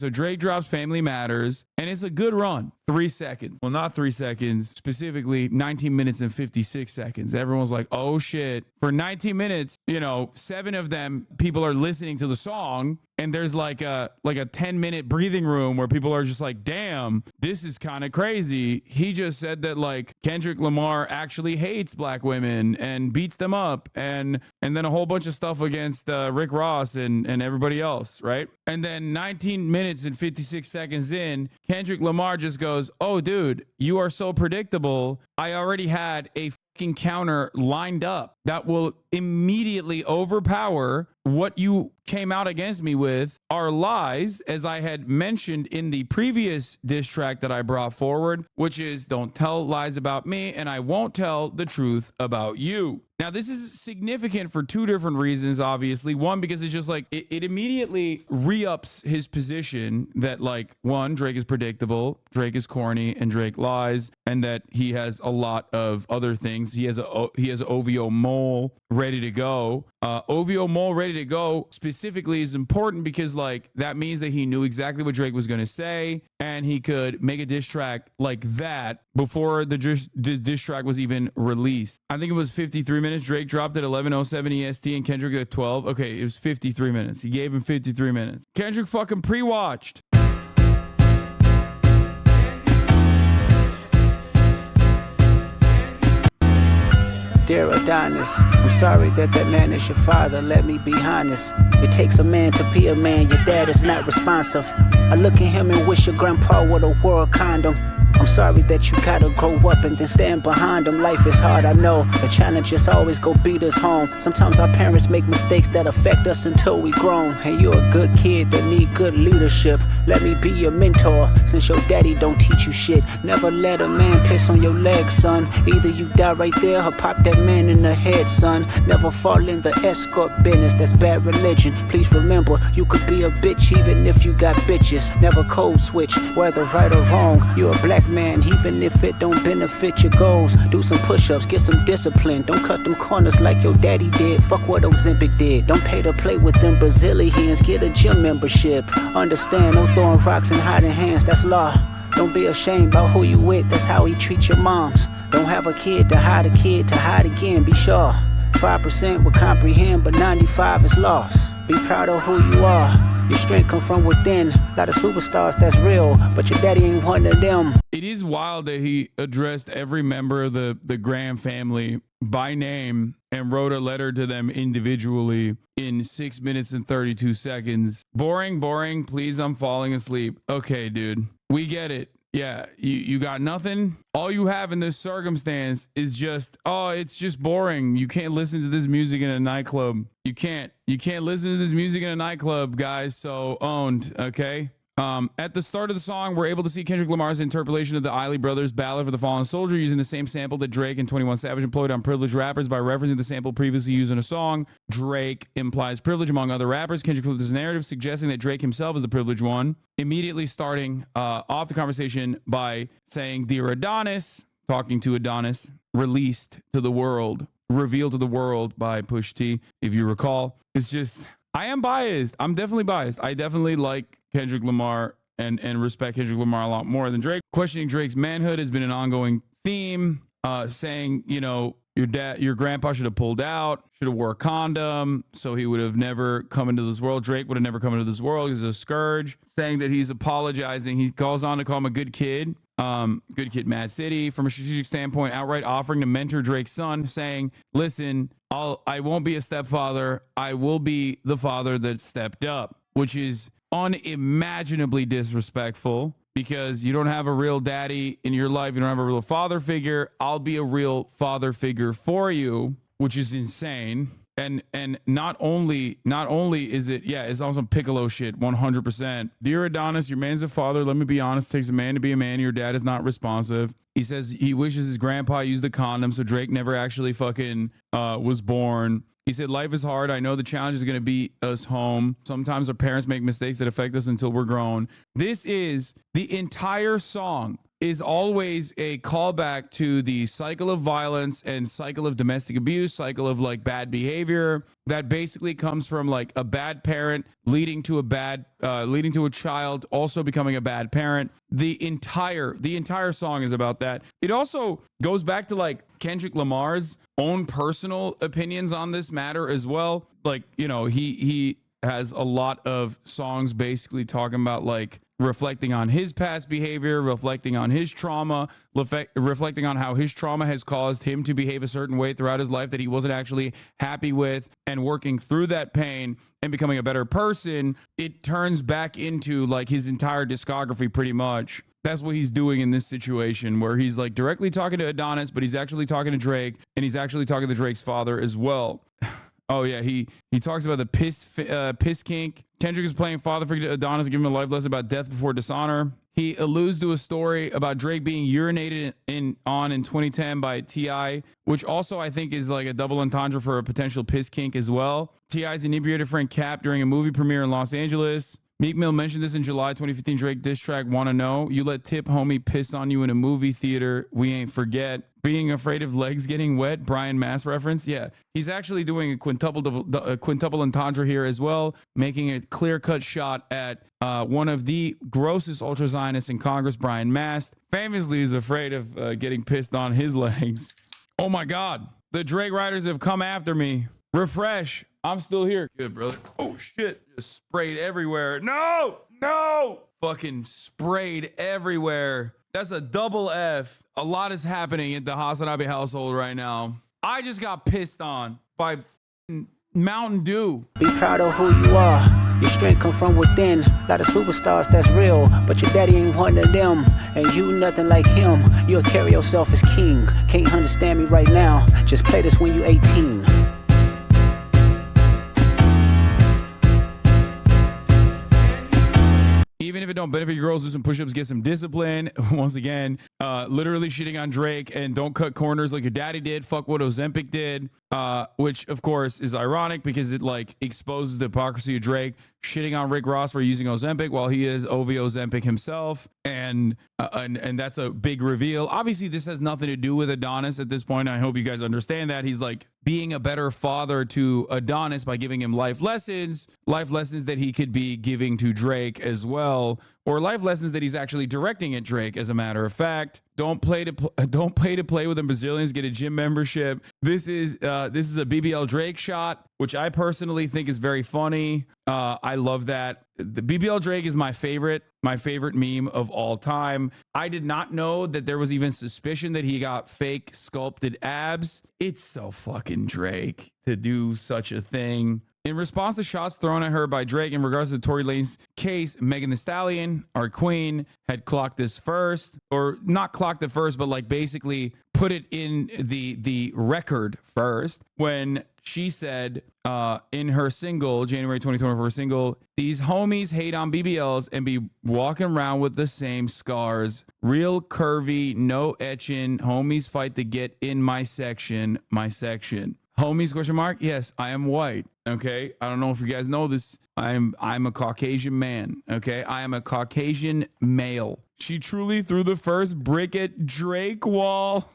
So Drake drops Family Matters, and it's a good run. 3 seconds. Well, not 3 seconds, specifically 19 minutes and 56 seconds. Everyone's like, oh shit. For 19 minutes, 7 of them, people are listening to the song, and there's like a 10-minute breathing room where people are just like, damn, this is kind of crazy. He just said that like Kendrick Lamar actually hates black women and beats them up, and then a whole bunch of stuff against Rick Ross and everybody else, right? And then 19 minutes and 56 seconds in, Kendrick Lamar just goes, oh dude, you are so predictable. I already had a fucking counter lined up that will immediately overpower what you came out against me with are lies, as I had mentioned in the previous diss track that I brought forward, which is don't tell lies about me and I won't tell the truth about you. Now, this is significant for 2 different reasons, obviously. One, because it's just like it immediately re-ups his position that like, one, Drake is predictable, Drake is corny, and Drake lies, and that he has a lot of other things. He has OVO Mole ready to go. OVO Mole ready to go specifically is important because like that means that he knew exactly what Drake was going to say, and he could make a diss track like that before the diss track was even released. I think it was 53 minutes. Drake dropped at 11:07 EST and Kendrick at 12. Okay, it was 53 minutes. He gave him 53 minutes. Kendrick fucking pre-watched. Dear Adonis, I'm sorry that man is your father, let me be honest. It takes a man to be a man, your dad is not responsive. I look at him and wish your grandpa would a world condom. I'm sorry that you gotta grow up and then stand behind them. Life is hard, I know. The challenges always go beat us home. Sometimes our parents make mistakes that affect us until we grown. Hey, you're a good kid that need good leadership. Let me be your mentor, since your daddy don't teach you shit. Never let a man piss on your leg, son. Either you die right there or pop that man in the head, son. Never fall in the escort business, that's bad religion. Please remember, you could be a bitch even if you got bitches. Never code switch, whether right or wrong. You're a black man, even if it don't benefit your goals. Do some push-ups, get some discipline. Don't cut them corners like your daddy did. Fuck what Ozempic did. Don't pay to play with them Brazilians. Get a gym membership. Understand, no throwing rocks and hiding hands, that's law. Don't be ashamed about who you with, that's how he treat your moms. Don't have a kid to hide again, be sure. 5% will comprehend, but 95 is lost. Be proud of who you are. Your strength come from within. A lot of superstars, that's real, but your daddy ain't one of them. It is wild that he addressed every member of the Graham family by name and wrote a letter to them individually in 6 minutes and 32 seconds. Boring, please, I'm falling asleep. Okay, dude, we get it. Yeah, you got nothing. All you have in this circumstance is just, oh, it's just boring. You can't listen to this music in a nightclub. You can't listen to this music in a nightclub, guys. So owned, okay? At the start of the song, we're able to see Kendrick Lamar's interpolation of the Isley Brothers' Ballad for the Fallen Soldier using the same sample that Drake and 21 Savage employed on privileged rappers by referencing the sample previously used in a song. Drake implies privilege among other rappers. Kendrick flipped his narrative, suggesting that Drake himself is the privileged one, immediately starting off the conversation by saying, "Dear Adonis," talking to Adonis, released to the world, revealed to the world by Push T, if you recall. It's just, I am biased. I'm definitely biased. I definitely like Kendrick Lamar and respect Kendrick Lamar a lot more than Drake. Questioning Drake's manhood has been an ongoing theme, saying, your grandpa should have pulled out, should have wore a condom, so he would have never come into this world. Drake would have never come into this world. He's a scourge. Saying that he's apologizing. He calls on to call him a good kid. Good kid, Mad City. From a strategic standpoint, outright offering to mentor Drake's son, saying, listen, I won't be a stepfather. I will be the father that stepped up, which is unimaginably disrespectful because you don't have a real daddy in your life. You don't have a real father figure. I'll be a real father figure for you, which is insane. And not only is it, yeah, it's also Piccolo shit, 100%. Dear Adonis, your man's a father. Let me be honest. It takes a man to be a man. Your dad is not responsive. He says he wishes his grandpa used a condom so Drake never actually fucking was born. He said, life is hard. I know the challenge is going to beat us home. Sometimes our parents make mistakes that affect us until we're grown. This is the entire song is always a callback to the cycle of violence and cycle of domestic abuse, cycle of like bad behavior that basically comes from like a bad parent leading to a child also becoming a bad parent. The entire song is about that. It also goes back to like Kendrick Lamar's own personal opinions on this matter as well. Like, you know, he has a lot of songs basically talking about like reflecting on his past behavior, reflecting on his trauma, reflecting on how his trauma has caused him to behave a certain way throughout his life that he wasn't actually happy with, and working through that pain and becoming a better person. It turns back into like his entire discography pretty much. That's what he's doing in this situation, where he's like directly talking to Adonis, but he's actually talking to Drake, and he's actually talking to Drake's father as well. Oh yeah, he talks about the piss kink. Kendrick is playing father figure to Adonis, giving him a life lesson about death before dishonor. He alludes to a story about Drake being urinated on in 2010 by T.I., which also I think is like a double entendre for a potential piss kink as well. T.I.'s inebriated friend Cap during a movie premiere in Los Angeles. Meek Mill mentioned this in July 2015 Drake diss track, Wanna Know. You let Tip Homie piss on you in a movie theater. We ain't forget. Being afraid of legs getting wet. Brian Mass reference. Yeah, he's actually doing a quintuple entendre here as well, making a clear-cut shot at one of the grossest ultra-Zionists in Congress, Brian Mast. Famously is afraid of getting pissed on his legs. Oh my God. The Drake writers have come after me. Refresh. I'm still here. Good, brother. Oh, shit. Just sprayed everywhere. No. Fucking sprayed everywhere. That's a double F. A lot is happening at the HasanAbi household right now. I just got pissed on by Mountain Dew. Be proud of who you are. Your strength come from within. Lot of superstars that's real, but your daddy ain't one of them. And you nothing like him. You'll carry yourself as king. Can't understand me right now. Just play this when you 18. Even if it don't benefit your girls, do some push-ups, get some discipline. Once again, literally shitting on Drake, and don't cut corners like your daddy did. Fuck what Ozempic did, which of course is ironic because it like exposes the hypocrisy of Drake shitting on Rick Ross for using Ozempic while he is OVO Ozempic himself, and that's a big reveal. Obviously, this has nothing to do with Adonis at this point. I hope you guys understand that. He's like being a better father to Adonis by giving him life lessons that he could be giving to Drake as well, or life lessons that he's actually directing at Drake. As a matter of fact, don't play to play with them Brazilians. Get a gym membership. This is a BBL Drake shot, which I personally think is very funny. I love that. The BBL Drake is my favorite meme of all time. I did not know that there was even suspicion that he got fake sculpted abs. It's so fucking Drake to do such a thing. In response to shots thrown at her by Drake in regards to Tory Lanez case, Megan Thee Stallion, our queen, had clocked this first, or not clocked it first, but like basically put it in the record first when she said in her single, January 2024 single, these homies hate on BBLs and be walking around with the same scars. Real curvy, no etching. Homies fight to get in my section. Homies question mark? Yes, I am white. Okay. I don't know if you guys know this. I'm a Caucasian man. Okay. I am a Caucasian male. She truly threw the first brick at Drake wall.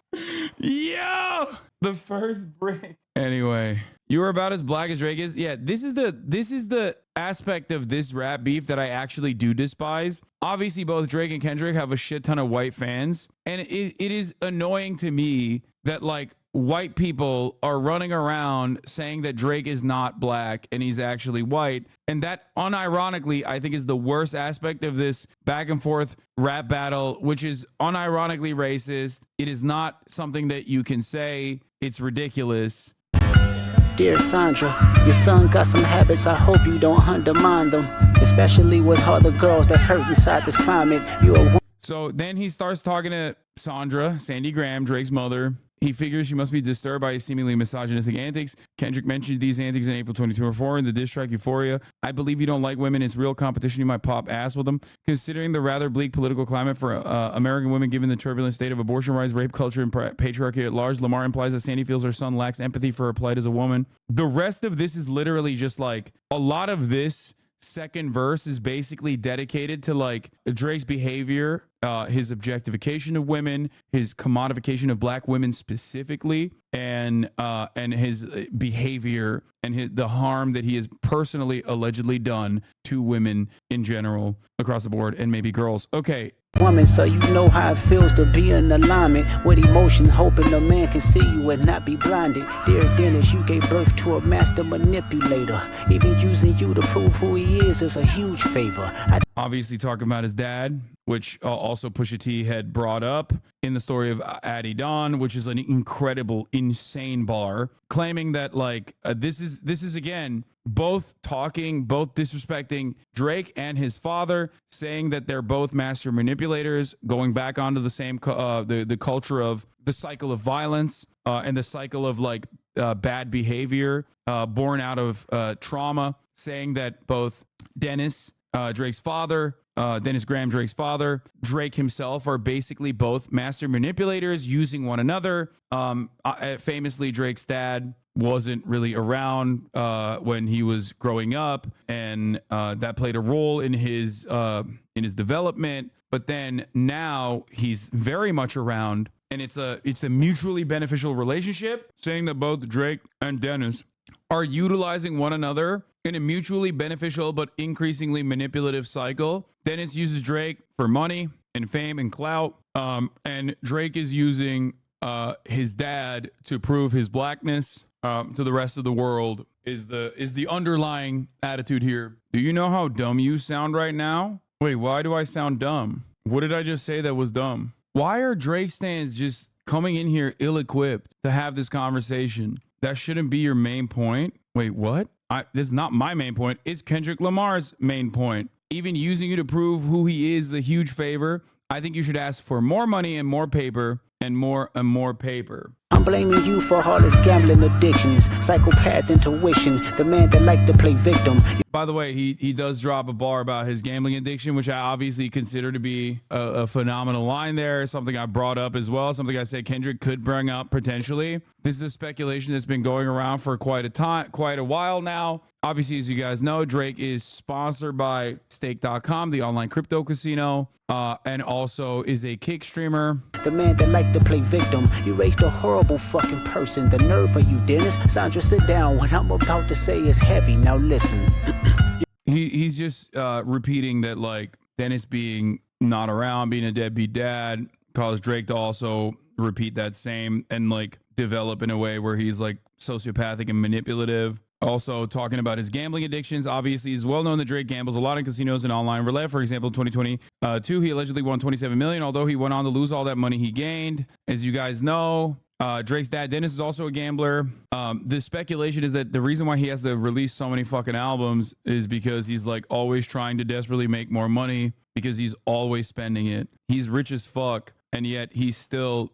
Yeah. The first brick. Anyway, you were about as black as Drake is. Yeah, this is the aspect of this rap beef that I actually do despise. Obviously, both Drake and Kendrick have a shit ton of white fans, and it is annoying to me that like white people are running around saying that Drake is not black and he's actually white. And that unironically, I think, is the worst aspect of this back and forth rap battle, which is unironically racist. It is not something that you can say. It's ridiculous. Dear Sandra, your son got some habits, I hope you don't undermine them. Especially with all the girls that's hurt inside this climate. So then he starts talking to Sandra, Sandy Graham, Drake's mother. He figures she must be disturbed by his seemingly misogynistic antics. Kendrick mentioned these antics in April 2024 in the diss track Euphoria. I believe you don't like women. It's real competition. You might pop ass with them. Considering the rather bleak political climate for American women, given the turbulent state of abortion rights, rape culture, and patriarchy at large, Lamar implies that Sandy feels her son lacks empathy for her plight as a woman. The rest of this is literally just like a lot of this second verse is basically dedicated to like Drake's behavior his objectification of women, his commodification of black women specifically, and his behavior and the harm that he has personally allegedly done to women in general across the board, and maybe girls. Okay. Woman, so you know how it feels to be in alignment with emotion, hoping a man can see you and not be blinded. Dear Dennis, you gave birth to a master manipulator. Even using you to prove who he is a huge favor. Obviously talking about his dad, which also Pusha T had brought up in the story of Adonis, which is an incredible, insane bar, claiming that like this is again both disrespecting Drake and his father, saying that they're both master manipulators, going back onto the same the culture of the cycle of violence and the cycle of like bad behavior born out of trauma, saying that both Dennis, Drake's father, Dennis Graham, Drake's father, Drake himself are basically both master manipulators using one another. Famously, Drake's dad wasn't really around when he was growing up, and that played a role in his development. But then now he's very much around, and it's a mutually beneficial relationship, saying that both Drake and Dennis are utilizing one another in a mutually beneficial but increasingly manipulative cycle. Dennis uses Drake for money and fame and clout, and Drake is using his dad to prove his blackness to the rest of the world. Is the underlying attitude here. Do you know how dumb you sound right now? Wait, why do I sound dumb? What did I just say that was dumb? Why are Drake stans just coming in here ill-equipped to have this conversation? That shouldn't be your main point. Wait, what? This is not my main point. It's Kendrick Lamar's main point. Even using you to prove who he is a huge favor. I think you should ask for more money and more paper and more paper. I'm blaming you for all his gambling addictions, psychopath intuition, the man that liked to play victim. By the way, he does drop a bar about his gambling addiction, which I obviously consider to be a phenomenal line there. Something I brought up as well. Something I said Kendrick could bring up potentially. This is a speculation that's been going around for quite a while now. Obviously, as you guys know, Drake is sponsored by stake.com, the online crypto casino, and also is a kick streamer. The man that liked to play victim. You raised a horrible fucking person. The nerve of you, Dennis. Sandra, sit down. What I'm about to say is heavy. Now listen. He's just repeating that like Dennis being not around, being a deadbeat dad, caused Drake to also repeat that same and like develop in a way where he's like sociopathic and manipulative. Also talking about his gambling addictions. Obviously, it's well known that Drake gambles a lot in casinos and online roulette. For example, in 2022, he allegedly won $27 million, although he went on to lose all that money he gained. As you guys know, Drake's dad, Dennis, is also a gambler. The speculation is that the reason why he has to release so many fucking albums is because he's like always trying to desperately make more money because he's always spending it. He's rich as fuck, and yet he still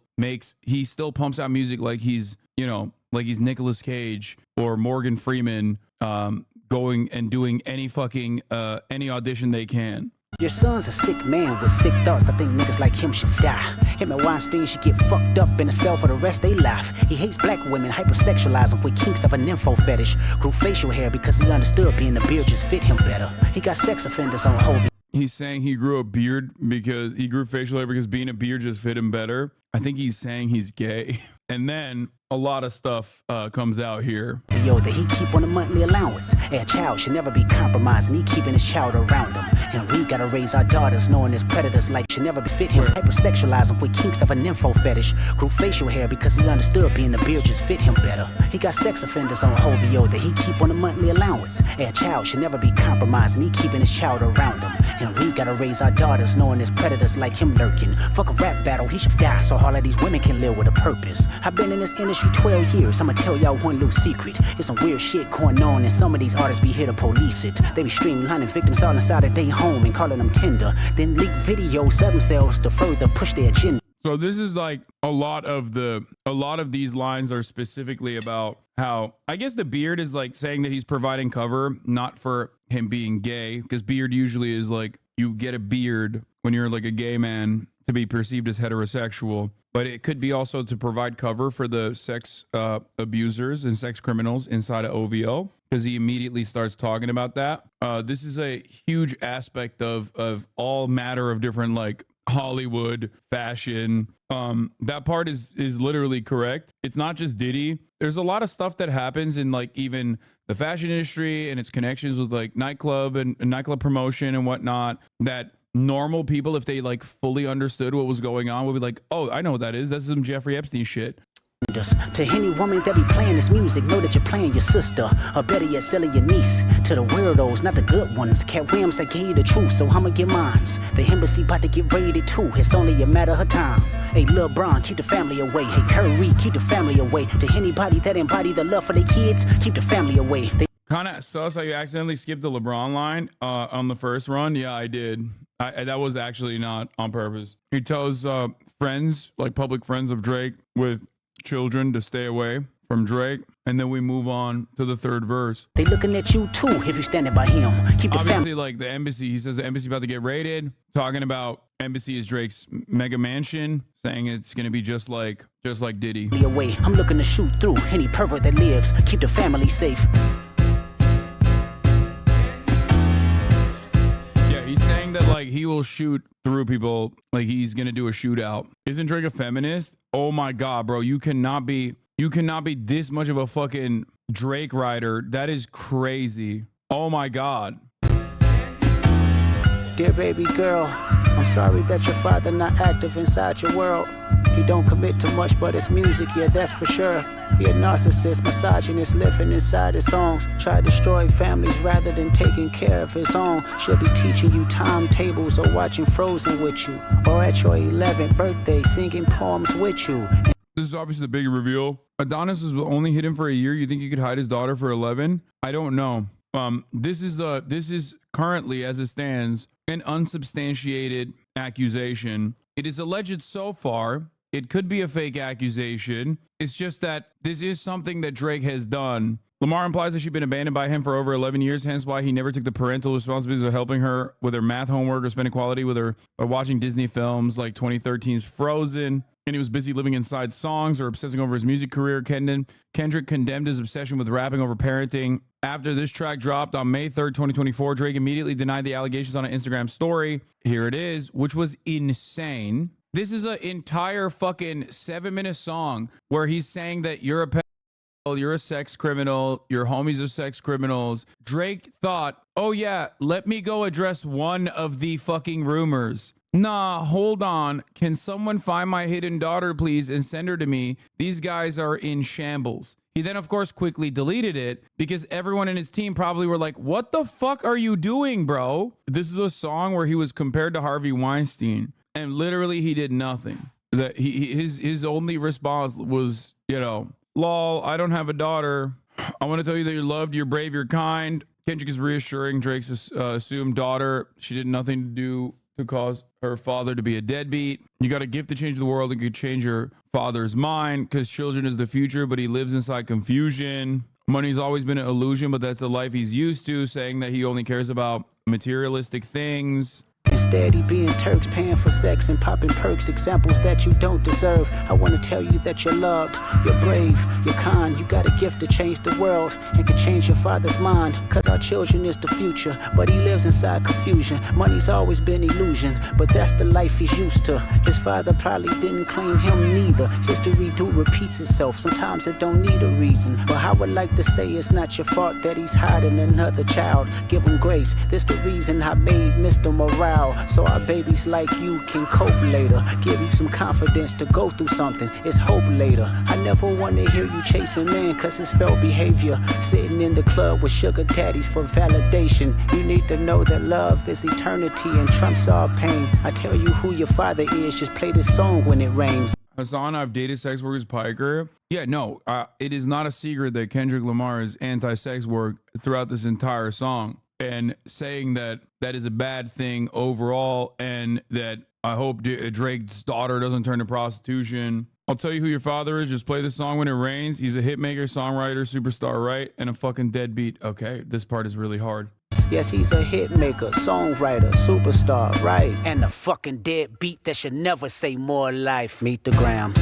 pumps out music like he's, you know, like he's Nicolas Cage or Morgan Freeman, going and doing any fucking any audition they can. Your son's a sick man with sick thoughts. I think niggas like him should die. Him and Weinstein should get fucked up in a cell for the rest of their life. He hates black women, hypersexualize them with kinks of an info fetish. Grew facial hair because he understood being a beard just fit him better. He got sex offenders on hold. He's saying he grew a beard because he grew facial hair because being a beard just fit him better. I think he's saying he's gay. And then a lot of stuff comes out here. Yo, that he keep on a monthly allowance. A child should never be compromised, and he keeping his child around him. And we gotta raise our daughters knowing his predators like should never fit him. Hypersexualize him with kinks of an info fetish. Grew facial hair because he understood being a beard just fit him better. He got sex offenders on Hovio that he keep on a monthly allowance. A child should never be compromised, and he keeping his child around him. And we gotta raise our daughters knowing his predators like him lurking. Fuck a rap battle, he should die so all of these women can live with a purpose. I've been in this industry 12 years, I'ma tell y'all one little secret. It's some weird shit going on, and some of these artists be here to police it. They be streamlining victims all inside of their home and calling them tender, then leak videos of themselves to further push their agenda. So this is like a lot of these lines are specifically about how, I guess the beard is like saying that he's providing cover, not for him being gay, because beard usually is like you get a beard when you're like a gay man to be perceived as heterosexual. But it could be also to provide cover for the sex abusers and sex criminals inside of OVO, because he immediately starts talking about that. This is a huge aspect of all matter of different like Hollywood, fashion. That part is literally correct. It's not just Diddy. There's a lot of stuff that happens in like even the fashion industry and its connections with like nightclub and nightclub promotion and whatnot, that normal people, if they like fully understood what was going on, would be like, oh, I know what that is. That's some Jeffrey Epstein shit. To any woman that be playing this music, know that you're playing your sister, or better yet, selling your niece. To the weirdos, not the good ones. Cat Williams, I gave you the truth, so I'ma get mines. The embassy about to get raided too, it's only a matter of time. Hey, Lil Bron, keep the family away. Hey, Curry, keep the family away. To anybody that embody the love for their kids, keep the family away. Kind of sus how you accidentally skipped the LeBron line on the first run. Yeah, I did. That was actually not on purpose. He tells friends, like public friends of Drake with children, to stay away from Drake, and then we move on to the third verse. They looking at you too if you're standing by him. Keep the obviously like the embassy. He says the embassy about to get raided. Talking about embassy is Drake's mega mansion, saying it's gonna be just like Diddy. Away. I'm looking to shoot through any pervert that lives. Keep the family safe. He's saying that like he will shoot through people, like he's gonna do a shootout. Isn't Drake a feminist? Oh my god, bro, you cannot be this much of a fucking Drake rider. That is crazy. Oh my god. Dear baby girl, I'm sorry that your father not active inside your world. He don't commit to much, but it's music, yeah, that's for sure. He a narcissist, misogynist, living inside his songs. Try to destroy families rather than taking care of his own. She'll be teaching you timetables or watching Frozen with you, or at your 11th birthday singing poems with you. This is obviously the big reveal. Adonis was only hidden for a year. You think he could hide his daughter for 11? I don't know. This is currently, as it stands, an unsubstantiated accusation. It is alleged so far. It could be a fake accusation. It's just that this is something that Drake has done. Lamar implies that she's been abandoned by him for over 11 years, hence why he never took the parental responsibilities of helping her with her math homework or spending quality with her or watching Disney films like 2013's Frozen. And he was busy living inside songs or obsessing over his music career. Kendrick condemned his obsession with rapping over parenting. After this track dropped on May 3rd, 2024, Drake immediately denied the allegations on an Instagram story. Here it is, which was insane. This is an entire fucking 7-minute song where he's saying that you're a pedophile, you're a sex criminal, your homies are sex criminals. Drake thought, oh yeah, let me go address one of the fucking rumors. Nah, hold on. Can someone find my hidden daughter, please, and send her to me? These guys are in shambles. He then, of course, quickly deleted it because everyone in his team probably were like, what the fuck are you doing, bro? This is a song where he was compared to Harvey Weinstein, and literally he did nothing. That his only response was, you know, lol, I don't have a daughter. I want to tell you that you're loved, you're brave, you're kind. Kendrick is reassuring Drake's assumed daughter. She did nothing to do to cause her father to be a deadbeat. You got a gift to change the world and could change your father's mind because children is the future, but he lives inside confusion. Money's always been an illusion, but that's the life he's used to, saying that he only cares about materialistic things. Instead, he being Turks, paying for sex and popping perks, examples that you don't deserve. I want to tell you that you're loved, you're brave, you're kind. You got a gift to change the world and can change your father's mind. Cause our children is the future, but he lives inside confusion. Money's always been illusion, but that's the life he's used to. His father probably didn't claim him neither. History do repeats itself, sometimes it don't need a reason. But I would like to say it's not your fault that he's hiding another child. Give him grace, this the reason I made Mr. Morale, so our babies like you can cope later. Give you some confidence to go through something, it's hope later. I never want to hear you chasing man cause it's felt behavior. Sitting in the club with sugar daddies for validation. You need to know that love is eternity and trumps all pain. I tell you who your father is, just play this song when it rains. Hasan, I've dated sex workers, piker. Yeah, no, it is not a secret that Kendrick Lamar is anti-sex work throughout this entire song, and saying that that is a bad thing overall, and that I hope Drake's daughter doesn't turn to prostitution. I'll tell you who your father is. Just play the song when it rains. He's a hit maker, songwriter, superstar, right? And a fucking deadbeat. Okay, this part is really hard. Yes, he's a hit maker, songwriter, superstar, right? And a fucking deadbeat that should never say more life. Meet the Grams.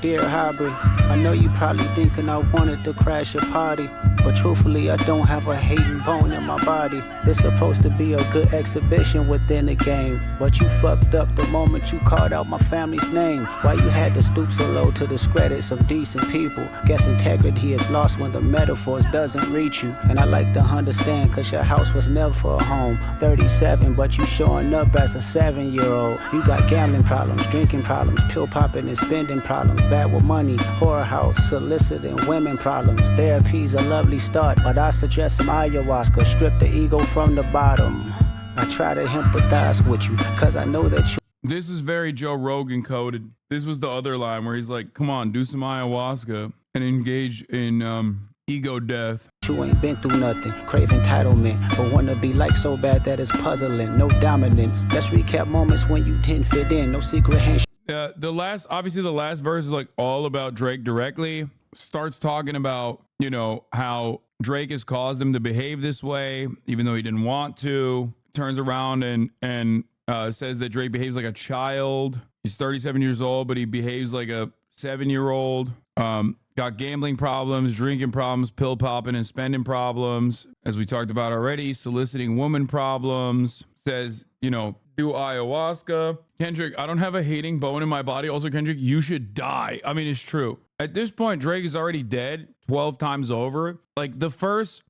Dear Hybrid, I know you probably thinking I wanted to crash your party, But truthfully, I don't have a hating bone in my body. It's supposed to be a good exhibition within the game. But you fucked up the moment you called out my family's name. Why you had to stoop so low to discredit some decent people? Guess integrity is lost when the metaphors doesn't reach you. And I like to understand, cause your house was never a home. 37, but you showing up as a 7-year-old. You got gambling problems, drinking problems, pill popping and spending problems, bad with money, whorehouse, soliciting women problems. Therapy's a lovely start, but I suggest some ayahuasca. Strip the ego from the bottom. I try to empathize with you, cause I know that you. This is very Joe Rogan coded. This was the other line where he's like, come on, do some ayahuasca and engage in ego death. You ain't been through nothing, crave entitlement, but wanna be like so bad that it's puzzling. No dominance. Let's recap moments when you didn't fit in. No secret handshake. The last verse is like all about Drake directly. Starts talking about, you know, how Drake has caused him to behave this way, even though he didn't want to. Turns around and says that Drake behaves like a child. He's 37 years old, but he behaves like a 7-year-old. Got gambling problems, drinking problems, pill popping and spending problems. As we talked about already, soliciting woman problems. Says, you know, do ayahuasca. Kendrick, I don't have a hating bone in my body. Also, Kendrick, you should die. I mean, it's true. At this point, Drake is already dead 12 times over. Like the first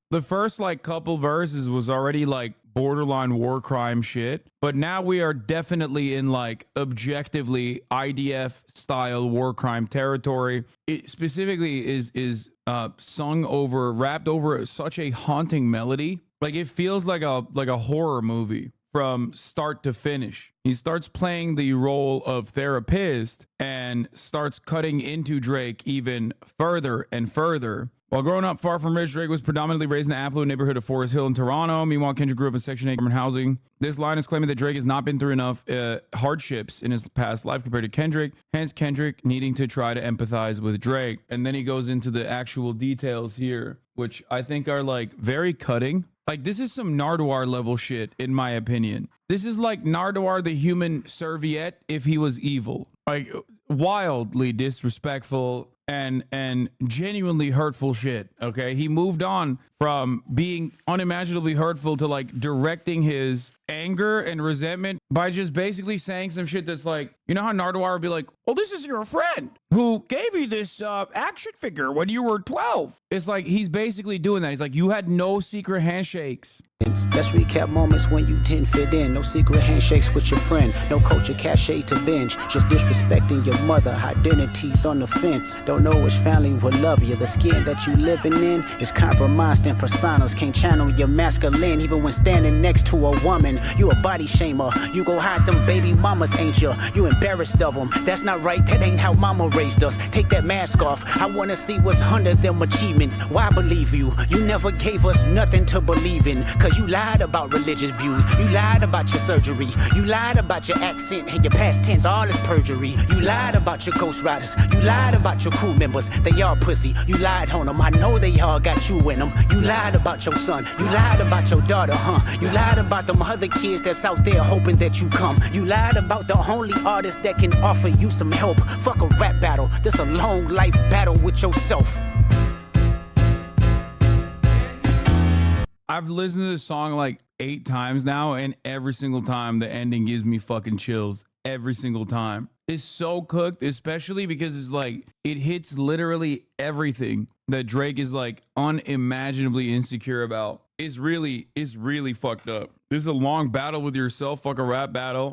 like couple verses was already like borderline war crime shit. But now we are definitely in like objectively IDF style war crime territory. It specifically is sung over, rapped over such a haunting melody. Like it feels like a horror movie from start to finish. He starts playing the role of therapist and starts cutting into Drake even further and further. While growing up far from rich, Drake was predominantly raised in the affluent neighborhood of Forest Hill in Toronto. Meanwhile, Kendrick grew up in Section 8 government housing. This line is claiming that Drake has not been through enough hardships in his past life compared to Kendrick. Hence, Kendrick needing to try to empathize with Drake. And then he goes into the actual details here, which I think are like very cutting. Like this is some Nardwuar level shit, in my opinion. This is like Nardwuar the human serviette if he was evil. Like wildly disrespectful and genuinely hurtful shit. Okay, he moved on from being unimaginably hurtful to like directing his anger and resentment by just basically saying some shit that's like, you know how Nardwuar would be like, well, this is your friend who gave you this action figure when you were 12. It's like he's basically doing that. He's like, you had no secret handshakes. Let's recap moments when you didn't fit in. No secret handshakes with your friend. No culture cachet to binge. Just disrespecting your mother. Identities on the fence. Don't know which family will love you. The skin that you living in is compromised and personas. Can't channel your masculine even when standing next to a woman. You a body shamer. You go hide them baby mamas, ain't you? You embarrassed of them. That's not right. That ain't how mama raised us. Take that mask off. I wanna see what's under them achievements. Why believe you? You never gave us nothing to believe in. Cause you lied about religious views. You lied about your surgery. You lied about your accent and your past tense. All is perjury. You lied about your ghost riders. You lied about your crew members. They all pussy. You lied on them. I know they all got you in them. You lied about your son. You lied about your daughter, huh? You lied about them other kids that's out there hoping that you come. You lied about the only artist that can offer you some help. Fuck a rap battle. This a long life battle with yourself. I've listened to this song like 8 times now, and every single time the ending gives me fucking chills. Every single time. It's so cooked, especially because it's like it hits literally everything that Drake is like unimaginably insecure about. It's really fucked up. This is a long battle with yourself. Fuck a rap battle.